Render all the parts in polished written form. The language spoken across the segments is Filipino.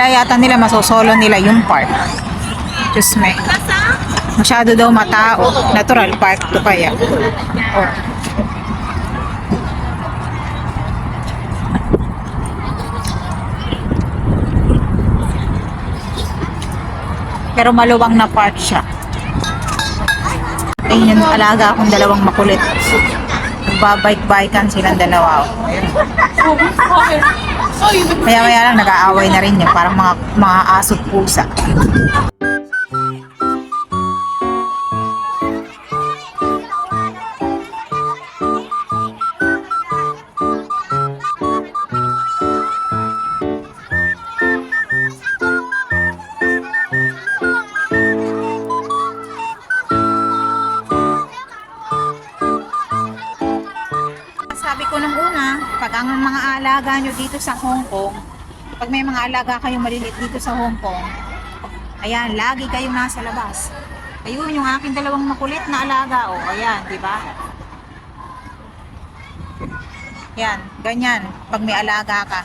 Kala yata nila masosolo nila yung park. Diyos me. Masyado daw matao. Natural park to kaya. Oh. Pero maluwang na park siya. Ayun yung alaga akong dalawang makulit. Nagbabike-bikan silang dalawa. Maya-maya lang nag-aaway na rin yun. Parang mga aso't pusa. Sabi ko nung una, pag ang mga alaga nyo dito sa Hong Kong, pag may mga alaga kayong maliliit dito sa Hong Kong, ayan, lagi kayong nasa labas. Ayun, yung aking dalawang makulit na alaga, oh, ayan, di ba? Yan, ganyan, pag may alaga ka.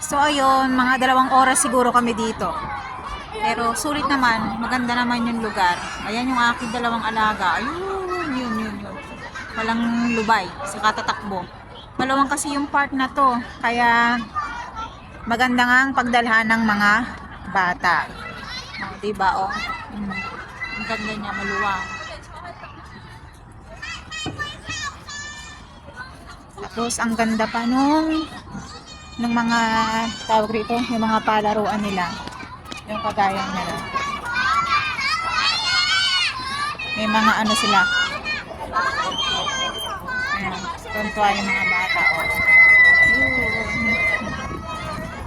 So, ayun, mga 2 oras siguro kami dito. Pero, sulit naman, maganda naman yung lugar. Ayan yung aking dalawang alaga. Ayun, yun. Walang lubay, saka tatakbo. Malawang kasi yung park na to, kaya maganda nga ang pagdalhan ng mga bata. Oh, diba, oh? Ang ganda niya, maluwang. Tapos, ang ganda pa nung mga tawag rito, yung mga palaruan nila. Yung kagaya nila. May mga ano sila. Ayan, tuntua yung mga bata, oh.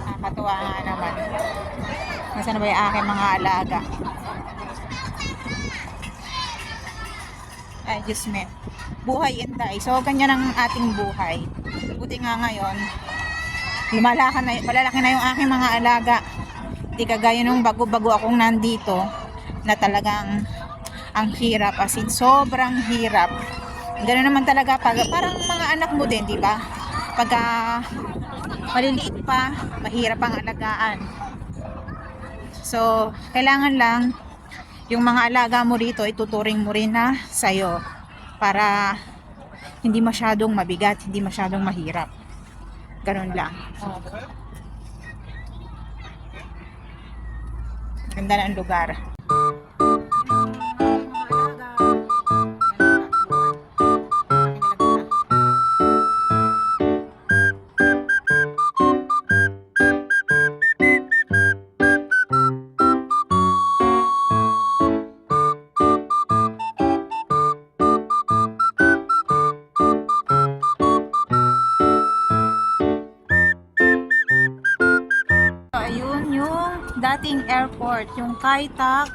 Nakakatuwa nga naman. Nasaan ba yung aking mga alaga? Ay, Diyos me. Buhay inday. So, ganyan ang ating buhay. Buti nga ngayon, malalaki na yung aking mga alaga. Di kagaya nung bago-bago akong nandito, na talagang ang hirap. As in, sobrang hirap. Ganoon naman talaga parang mga anak mo din, di ba? Pagka maliliit pa, mahirap ang alagaan. So, kailangan lang yung mga alaga mo rito ituturing mo rin na sa'yo para hindi masyadong mabigat, hindi masyadong mahirap. Ganoon lang. Oh. Ganda na ang lugar. Dating airport, yung Kai Tak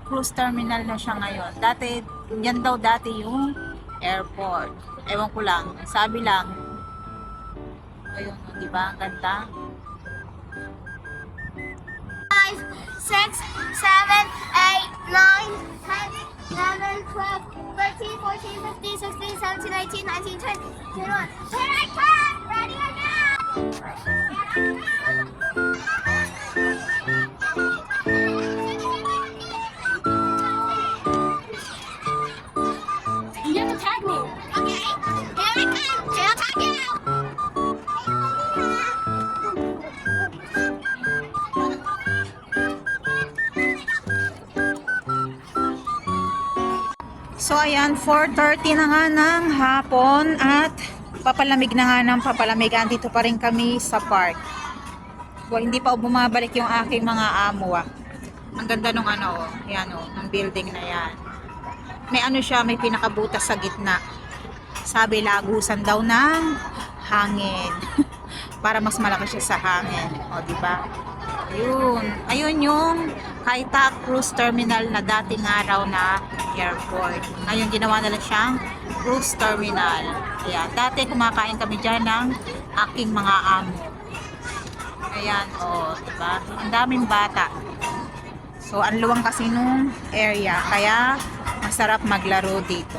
Cruise Terminal na siya ngayon. Dati, yan daw dati yung airport. Ewan ko lang, sabi lang. Ayun, di ba? Ang ganda. 5, 6, 7, 8, 9, 10, 11, 12, 13, 14, 15, 16, 17, 18, 19, 20, 21. Here I come! Ready or not? You have to tag me. Okay. Here I come. I'll tag you now. So ayan, 4:30 na nga ng hapon at papalamig na nga ng papalamigan. Dito pa rin kami sa park. Well, hindi pa bumabalik yung aking mga amo. Ang ganda nung ano, yan oh, ng building na yan. May ano siya, may pinakabutas sa gitna. Sabi, lagusan daw ng hangin. Para mas malaki siya sa hangin. O, diba? Ayun. Ayun yung Kai Tak Cruise Terminal na dating araw na airport. Ngayon, ginawa nila siyang cruise terminal. Ayan. Dati, kumakain kami dyan ng aking mga amo. Ayan. O, diba? Ang daming bata. So, ang luwang kasi nung area. Kaya, masarap maglaro dito.